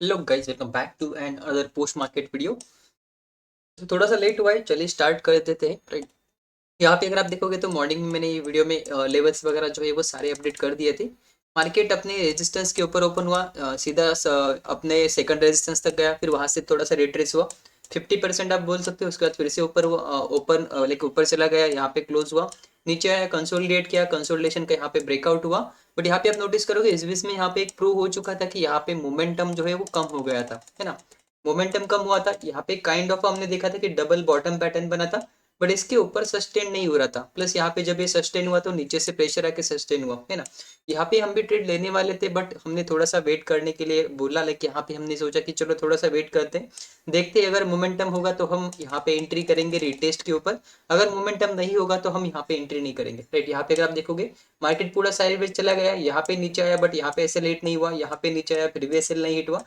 Hello guys, welcome back to another post market video. तो थोड़ा सा late हुआ है, चलिए स्टार्ट कर देते हैं। राइट, यहाँ पे अगर आप देखोगे तो मॉर्निंग में मैंने ये वीडियो में लेवल्स वगैरह जो है वो सारे अपडेट कर दिए थे। मार्केट अपने रेजिस्टेंस के ऊपर ओपन हुआ, सीधा अपने सेकंड रेजिस्टेंस तक गया, फिर वहां से थोड़ा सा रिट्रेस हुआ 50% आप बोल सकते हो। उसके बाद फिर से ऊपर वो ओपन लाइक ऊपर चला गया, यहाँ पे क्लोज हुआ, नीचे आया, कंसोलिडेट किया, कंसोलिडेशन का यहाँ पे ब्रेकआउट हुआ। बट यहाँ पे आप नोटिस करोगे इस बीच में यहाँ पे एक प्रूव हो चुका था कि यहाँ पे मोमेंटम जो है वो कम हो गया था, है ना। मोमेंटम कम हुआ था, यहाँ पे काइंड ऑफ हमने देखा था कि डबल बॉटम पैटर्न बना था, बट इसके ऊपर सस्टेन नहीं हो रहा था। प्लस यहाँ पे जब ये सस्टेन हुआ तो नीचे से प्रेशर आके सस्टेन हुआ, है ना। यहाँ पे हम भी ट्रेड लेने वाले थे, बट हमने थोड़ा सा वेट करने के लिए बोला, लाइक यहाँ पे हमने सोचा कि चलो थोड़ा सा वेट करते हैं, देखते हैं अगर मोमेंटम होगा तो हम यहाँ पे एंट्री करेंगे रिटेस्ट के ऊपर। अगर मोमेंटम नहीं होगा तो हम यहाँ पे एंट्री नहीं करेंगे। राइट, यहाँ पे अगर आप देखोगे मार्केट पूरा साइडवेज चला गया, यहाँ पे नीचे आया, बट यहाँ पे ऐसे लेट नहीं हुआ, यहाँ पे नीचे आया, फिर भी ऐसे नहीं हिट हुआ।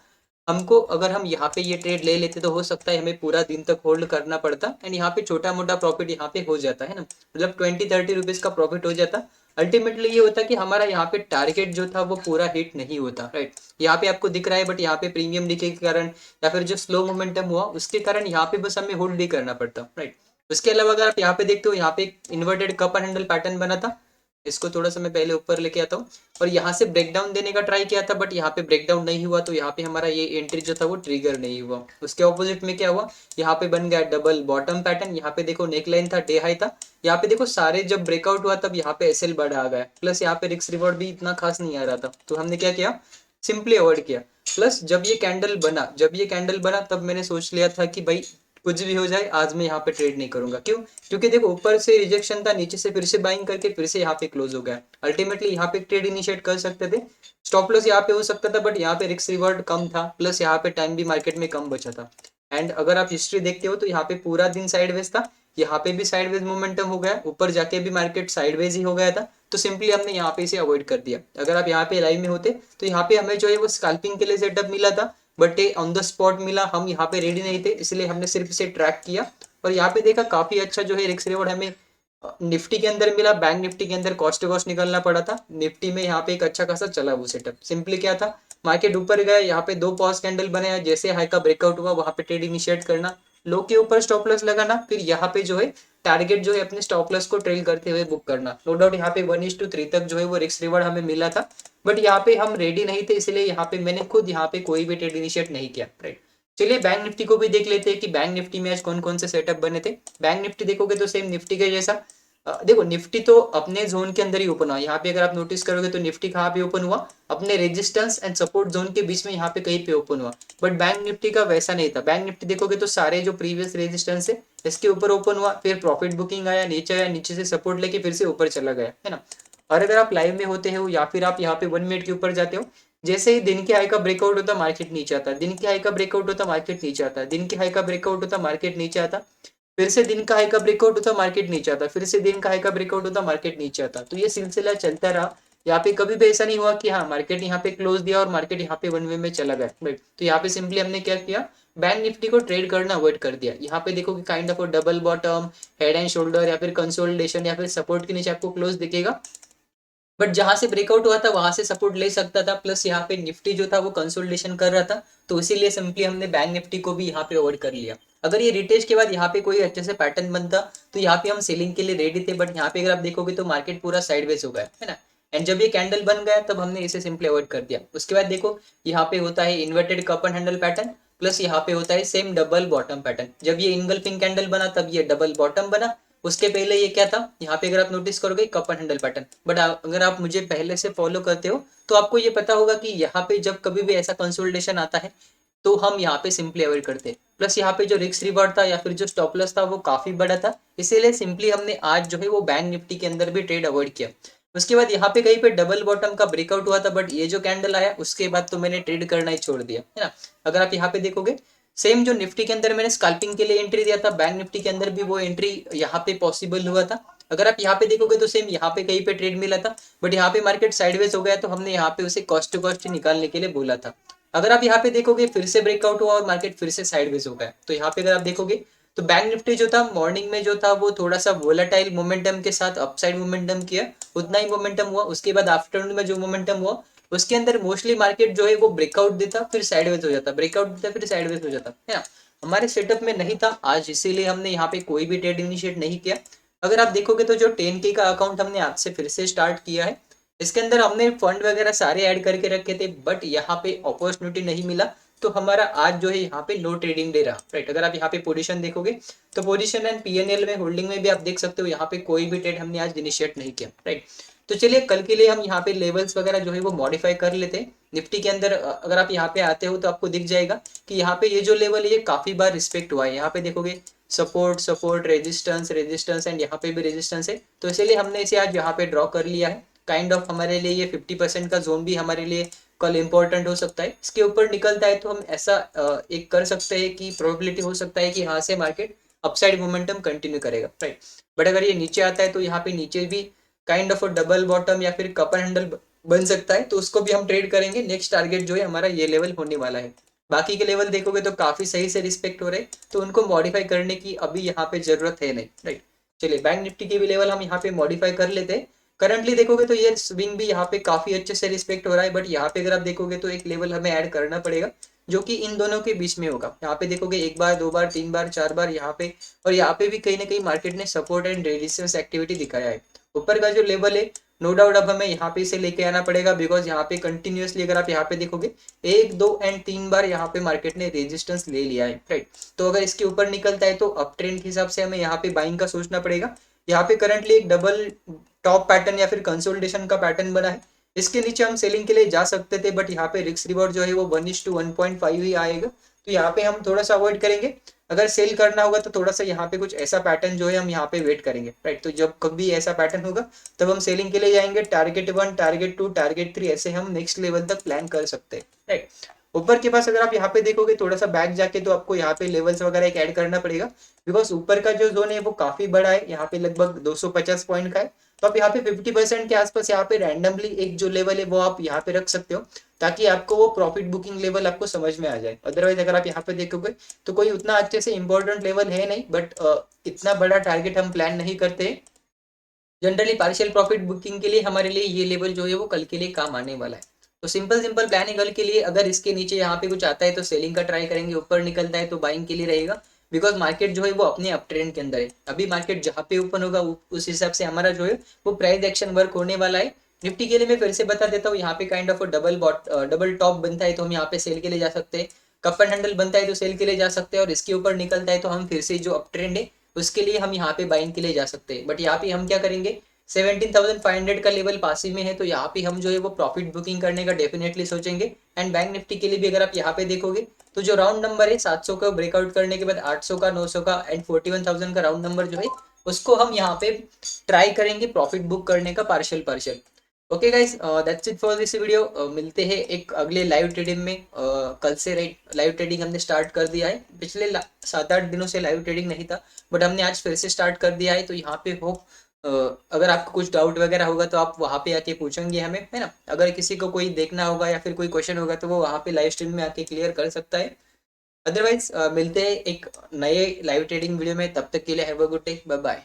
हमको अगर हम यहाँ पे ये ट्रेड ले लेते तो हो सकता है हमें पूरा दिन तक होल्ड करना पड़ता, एंड यहाँ पे छोटा मोटा प्रॉफिट यहाँ पे हो जाता है ना, मतलब 20-30 रुपीज का प्रॉफिट हो जाता। अल्टीमेटली ये होता कि हमारा यहाँ पे टारगेट जो था वो पूरा हिट नहीं होता। राइट, यहाँ पे आपको दिख रहा है, बट यहाँ पे प्रीमियम दिखे के कारण या फिर जो स्लो मोमेंटम हुआ उसके कारण यहाँ पे बस हमें होल्ड ही करना पड़ता। राइट, उसके अलावा अगर आप यहाँ पे देखते हो, यहाँ पे एक inverted cup and handle pattern बना था। इसको थोड़ा सा मैं पहले ऊपर लेके आता हूँ, और यहाँ से ब्रेकडाउन देने का ट्राई किया था, बट यहाँ पे ब्रेकडाउन नहीं हुआ, तो यहाँ पे हमारा ये एंट्री जो था वो ट्रिगर नहीं हुआ। उसके ऑपोजिट में क्या हुआ, यहाँ पे बन गया डबल बॉटम पैटर्न। यहाँ पे देखो नेक लाइन था, डे हाई था। यहाँ पे देखो सारे जब ब्रेकआउट हुआ तब यहाँ पे एसएल बढ़ा आ गया, प्लस यहाँ पे रिस्क रिवॉर्ड भी इतना खास नहीं आ रहा था, तो हमने क्या किया, सिंपली अवॉइड किया। प्लस जब ये कैंडल बना तब मैंने सोच लिया था कि भाई कुछ भी हो जाए आज मैं यहाँ पे ट्रेड नहीं करूंगा। क्यों? क्योंकि देखो ऊपर से रिजेक्शन था, नीचे से फिर से बाइंग करके फिर से यहाँ पे क्लोज हो गया। अल्टीमेटली यहाँ पे ट्रेड इनिशिएट कर सकते थे, स्टॉप लॉस यहाँ पे हो सकता था, बट यहाँ पे रिस्क रिवॉर्ड कम था, प्लस यहाँ पे टाइम भी मार्केट में कम बचा था। एंड अगर आप हिस्ट्री देखते हो तो यहाँ पे पूरा दिन साइडवेज था, यहाँ पे भी साइडवेज मोमेंटम हो गया, ऊपर जाके भी मार्केट साइडवेज ही हो गया था। तो सिंपली हमने यहाँ पे इसे अवॉइड कर दिया। अगर आप यहाँ पे लाइव में होते तो यहाँ पे हमें जो है वो स्कैल्पिंग के लिए सेटअप मिला था, बट ये ऑन द स्पॉट मिला, हम यहाँ पे रेडी नहीं थे, इसलिए हमने सिर्फ इसे ट्रैक किया। और यहाँ पे देखा काफी अच्छा जो है रिस्क रिवॉर्ड हमें निफ्टी के अंदर मिला। बैंक निफ्टी के अंदर कॉस्ट टू कॉस्ट निकलना पड़ा था, निफ्टी में यहाँ पे एक अच्छा खासा चला वो सेटअप। सिंपली क्या था, मार्केट ऊपर गया, यहाँ पे दो पॉज कैंडल बने, जैसे हाई का ब्रेकआउट हुआ वहां पे ट्रेड इनिशिएट करना, लो के ऊपर स्टॉप लॉस लगाना, फिर यहाँ पे जो है टारगेट जो है अपने स्टॉप लॉस को ट्रेल करते हुए बुक करना। नो डाउट यहाँ पे 1:3 तक जो है वो रिस्क रिवॉर्ड हमें मिला था, बट यहाँ पे हम रेडी नहीं थे, इसलिए यहाँ पे मैंने खुद यहाँ पे कोई भी ट्रेड इनिशिएट नहीं किया। राइट, चलिए बैंक निफ्टी को भी देख लेते हैं कि बैंक निफ्टी में आज कौन कौन से सेटअप बने थे। बैंक निफ्टी देखोगे तो सेम निफ्टी के जैसा, देखो निफ्टी तो अपने जोन के अंदर ही ओपन हुआ। यहाँ पे अगर आप नोटिस करोगे तो निफ्टी कहाँ पे ओपन हुआ, अपने रेजिस्टेंस एंड सपोर्ट जोन के बीच में यहाँ पे कहीं पे ओपन हुआ। बट बैंक निफ्टी का वैसा नहीं था। बैंक निफ्टी देखोगे तो सारे जो प्रीवियस रेजिस्टेंस है इसके ऊपर ओपन हुआ, फिर प्रॉफिट बुकिंग आया, नीचे से सपोर्ट लेके फिर से ऊपर चला गया, है ना। और अगर आप लाइव में होते हो या फिर आप यहाँ पे 1 मिनट के ऊपर जाते हो, जैसे ही दिन के हाई का ब्रेकआउट होता मार्केट नीचे आता, दिन के हाई का ब्रेकआउट होता मार्केट नीचे आता, दिन के हाई का ब्रेकआउट होता मार्केट नीचे आता, फिर से दिन का हाई का ब्रेकआउट होता मार्केट नीचे आता, फिर से दिन का हाई का ब्रेकआउट होता मार्केट नीचे आता। तो ये सिलसिला चलता रहा। यहाँ पे कभी भी ऐसा नहीं हुआ कि हाँ मार्केट यहाँ पे क्लोज दिया और मार्केट यहाँ पे वन वे में चला गया। राइट, तो यहाँ पे सिंपली हमने क्या किया, बैंक निफ्टी को ट्रेड करना अवॉइड कर दिया। यहाँ पे देखो कि kind of double bottom, head and shoulder या फिर कंसोलिडेशन या फिर सपोर्ट के नीचे आपको क्लोज दिखेगा, बट जहां से ब्रेकआउट हुआ था वहां से सपोर्ट ले सकता था। प्लस यहाँ पे निफ्टी जो था वो कंसोलिडेशन कर रहा था, तो इसीलिए सिंपली हमने बैंक निफ्टी को भी यहाँ पे अवॉइड कर लिया। अगर ये रिटेस्ट के बाद यहाँ पे कोई अच्छे से पैटर्न बनता तो यहाँ पे हम सेलिंग के लिए रेडी थे, बट यहाँ पे अगर आप देखोगे तो मार्केट पूरा साइडवेज हो गया, है ना। एंड जब ये कैंडल बन गया तब हमने इसे सिंपली अवॉइड कर दिया। उसके बाद देखो यहाँ पे होता है inverted cup and handle pattern, plus यहाँ पे होता है सेम डबल बॉटम पैटर्न। जब ये इनगल्फिंग कैंडल बना तब ये डबल बॉटम बना, उसके पहले ये क्या था, यहाँ पे अगर आप नोटिस करोगे cup and handle pattern. But अगर आप मुझे पहले से फॉलो करते हो तो आपको ये पता होगा कि यहाँ पे जब कभी भी ऐसा कंसोलिडेशन आता है तो हम यहाँ पे सिंपली अवॉइड करते हैं। प्लस यहाँ पे जो रिस्क रिवॉर्ड था या फिर जो स्टॉप लॉस था वो काफी बड़ा था, इसीलिए सिंपली हमने आज जो है वो बैंक निफ्टी के अंदर भी ट्रेड अवॉइड किया। उसके बाद यहाँ पे कहीं पे डबल बॉटम का ब्रेकआउट हुआ था, बट ये जो कैंडल आया उसके बाद तो मैंने ट्रेड करना ही छोड़ दिया, है ना। अगर आप यहाँ पे देखोगे सेम जो निफ्टी के अंदर मैंने स्कैल्पिंग के लिए एंट्री दिया था, बैंक निफ्टी के अंदर भी वो एंट्री यहाँ पे पॉसिबल हुआ था। अगर आप यहाँ पे देखोगे तो सेम यहाँ पे कहीं पे ट्रेड मिला था, बट यहाँ पे मार्केट साइडवेज हो गया तो हमने यहाँ पे उसे कॉस्ट टू कॉस्ट निकालने के लिए बोला था। अगर आप यहाँ पे देखोगे फिर से ब्रेकआउट हुआ और मार्केट फिर से साइडवेज हो गया, तो यहाँ पे अगर आप देखोगे तो बैंक निफ्टी जो था मॉर्निंग में जो था वो थोड़ा सा वोलेटाइल मोमेंटम के साथ अपसाइड मोमेंटम किया, उतना ही मोमेंटम हुआ। उसके बाद आफ्टरनून में जो मोमेंटम हुआ उसके अंदर मोस्टली मार्केट जो है वो ब्रेकआउट देता फिर साइडवेज हो जाता, ब्रेकआउट देता फिर साइडवेज हो जाता है ना। हमारे सेटअप में नहीं था आज, इसीलिए हमने यहाँ पे कोई भी ट्रेड इनिशिएट नहीं किया। अगर आप देखोगे तो जो 10K का अकाउंट हमने आज से फिर से स्टार्ट किया है, इसके अंदर हमने फंड वगैरह सारे ऐड करके रखे थे, बट यहाँ पे अपॉर्चुनिटी नहीं मिला, तो हमारा आज जो है यहाँ पे नो ट्रेडिंग डे रहा, राइट। अगर आप यहाँ पे पोजीशन देखोगे तो पोजीशन एंड पीएनएल में होल्डिंग में भी आप देख सकते हो यहाँ पे कोई भी ट्रेड हमने आज इनिशिएट नहीं किया, राइट। तो चलिए कल के लिए हम यहाँ पे लेवल्स वगैरह जो है वो मॉडिफाई कर लेते हैं। निफ्टी के अंदर अगर आप यहाँ पे आते हो तो आपको दिख जाएगा कि यहाँ पे ये जो लेवल है ये काफी बार रिस्पेक्ट हुआ है। यहाँ पे देखोगे support support resistance resistance and यहाँ पे भी रेजिस्टेंस है, तो इसीलिए हमने इसे आज यहाँ पे ड्रॉ कर लिया है। काइंड ऑफ हमारे लिए ये 50% का जोन भी हमारे लिए कल इंपॉर्टेंट हो सकता है। इसके ऊपर निकलता है तो हम ऐसा एक कर सकते हैं कि प्रोबेबिलिटी हो सकता है कि यहाँ से मार्केट अपसाइड मोमेंटम कंटिन्यू करेगा, राइट। बट अगर ये नीचे आता है तो यहाँ पे नीचे भी काइंड ऑफ डबल बॉटम या फिर कप एंड हैंडल बन सकता है, तो उसको भी हम ट्रेड करेंगे। नेक्स्ट टारगेट जो है हमारा ये लेवल होने वाला है। बाकी के लेवल देखोगे तो काफी सही से रिस्पेक्ट हो रहे हैं, तो उनको मॉडिफाई करने की अभी यहाँ पे जरूरत है नहीं, राइट। चलिए बैंक निफ्टी के भी लेवल हम यहाँ पे मॉडिफाई कर लेते हैं। करंटली देखोगे तो ये स्विंग भी यहाँ पे काफी अच्छे से रिस्पेक्ट हो रहा है, बट यहाँ पे अगर आप देखोगे तो एक लेवल हमें ऐड करना पड़ेगा जो कि इन दोनों के बीच में होगा। यहाँ पे देखोगे एक बार दो बार तीन बार चार बार यहाँ पे, और यहाँ पे भी कहीं ना कहीं मार्केट ने सपोर्ट एंड रेजिस्टेंस एक्टिविटी दिखाया है। ऊपर का जो लेवल है नो डाउट अब हमें यहाँ पे इसे लेके आना पड़ेगा, बिकॉज यहाँ पे कंटिन्यूसली अगर आप यहाँ पे देखोगे एक दो एंड तीन बार यहाँ पे मार्केट ने रेजिस्टेंस ले लिया है, राइट। तो अगर इसके ऊपर निकलता है तो अप ट्रेंड के हिसाब से हमें यहाँ पे बाइंग का सोचना पड़ेगा। यहाँ पे करंटली एक डबल टॉप पैटर्न या फिर कंसोलिडेशन का पैटर्न बना है, इसके नीचे हम सेलिंग के लिए जा सकते थे, बट यहाँ पे रिस्क रिवॉर्ड जो है वो 1:1.5 ही आएगा, तो यहाँ पे हम थोड़ा सा अवॉइड करेंगे। अगर सेल करना होगा तो थोड़ा सा यहाँ पे कुछ ऐसा पैटर्न जो है हम यहाँ पे वेट करेंगे, राइट। तो जब कभी ऐसा पैटर्न होगा तब हम सेलिंग के लिए जाएंगे। टारगेट 1 टारगेट 2 टारगेट 3 ऐसे हम नेक्स्ट लेवल तक प्लान कर सकते हैं, राइट। ऊपर के पास अगर आप यहाँ पे देखोगे थोड़ा सा बैक जाके तो आपको यहाँ पे लेवल्स वगैरह एक ऐड करना पड़ेगा, बिकॉज ऊपर का जो जोन है वो काफी बड़ा है, यहाँ पे लगभग 250 पॉइंट का है। तो आप यहाँ पे 50% के आसपास यहाँ पे रैंडमली एक जो लेवल है वो आप यहाँ पे रख सकते हो, ताकि आपको वो प्रॉफिट बुकिंग लेवल आपको समझ में आ जाए। अदरवाइज अगर आप यहाँ पे देखोगे तो कोई उतना अच्छे से इंपॉर्टेंट लेवल है नहीं, बट इतना बड़ा टारगेट हम प्लान नहीं करते। जनरली पार्शियल प्रॉफिट बुकिंग के लिए हमारे लिए ये लेवल जो है वो कल के लिए काम आने वाला है। तो सिंपल सिंपल प्लान है कल के लिए। अगर इसके नीचे यहाँ पे कुछ आता है तो सेलिंग का ट्राई करेंगे, ऊपर निकलता है तो बाइंग के लिए रहेगा, बिकॉज मार्केट जो है वो अपने अप ट्रेंड के अंदर है। अभी मार्केट जहाँ पे ओपन होगा उस हिसाब से हमारा जो है वो प्राइस एक्शन वर्क होने वाला है। निफ्टी के लिए मैं फिर से बता देता हूँ, यहाँ पे काइंड ऑफ डबल टॉप बनता है तो हम यहाँ पे सेल के लिए जा सकते हैं, कप एंड हैंडल बनता है तो सेल के लिए जा सकते हैं, और इसके ऊपर निकलता है तो हम फिर से जो अप ट्रेंड है उसके लिए हम यहाँ पे बाइंग के लिए जा सकते हैं। बट यहाँ पे हम क्या करेंगे, 17,500 का लेवल पास ही में है, तो यहाँ पे हम जो है वो प्रॉफिट बुकिंग करने का डेफिनेटली सोचेंगे। एंड बैंक निफ्टी के लिए भी अगर आप यहाँ पे देखोगे तो जो राउंड नंबर है 700 का ब्रेकआउट करने के बाद 800 का 900 का एंड 41,000 का राउंड नंबर जो है उसको हम यहाँ पे ट्राई करेंगे प्रॉफिट बुक करने का partial partial. Okay guys, that's it for this video. मिलते हैं एक अगले लाइव ट्रेडिंग में। कल से राइट लाइव ट्रेडिंग हमने स्टार्ट कर दिया है, पिछले 7-8 दिनों से लाइव ट्रेडिंग नहीं था, बट हमने आज फिर से स्टार्ट कर दिया है। तो यहाँ पे होप अगर आपको कुछ डाउट वगैरह होगा तो आप वहाँ पे आके पूछेंगे हमें, है ना। अगर किसी को कोई देखना होगा या फिर कोई क्वेश्चन होगा तो वो वहाँ पे लाइव स्ट्रीम में आके क्लियर कर सकता है। अदरवाइज मिलते हैं एक नए लाइव ट्रेडिंग वीडियो में, तब तक के लिए have a good day, bye bye.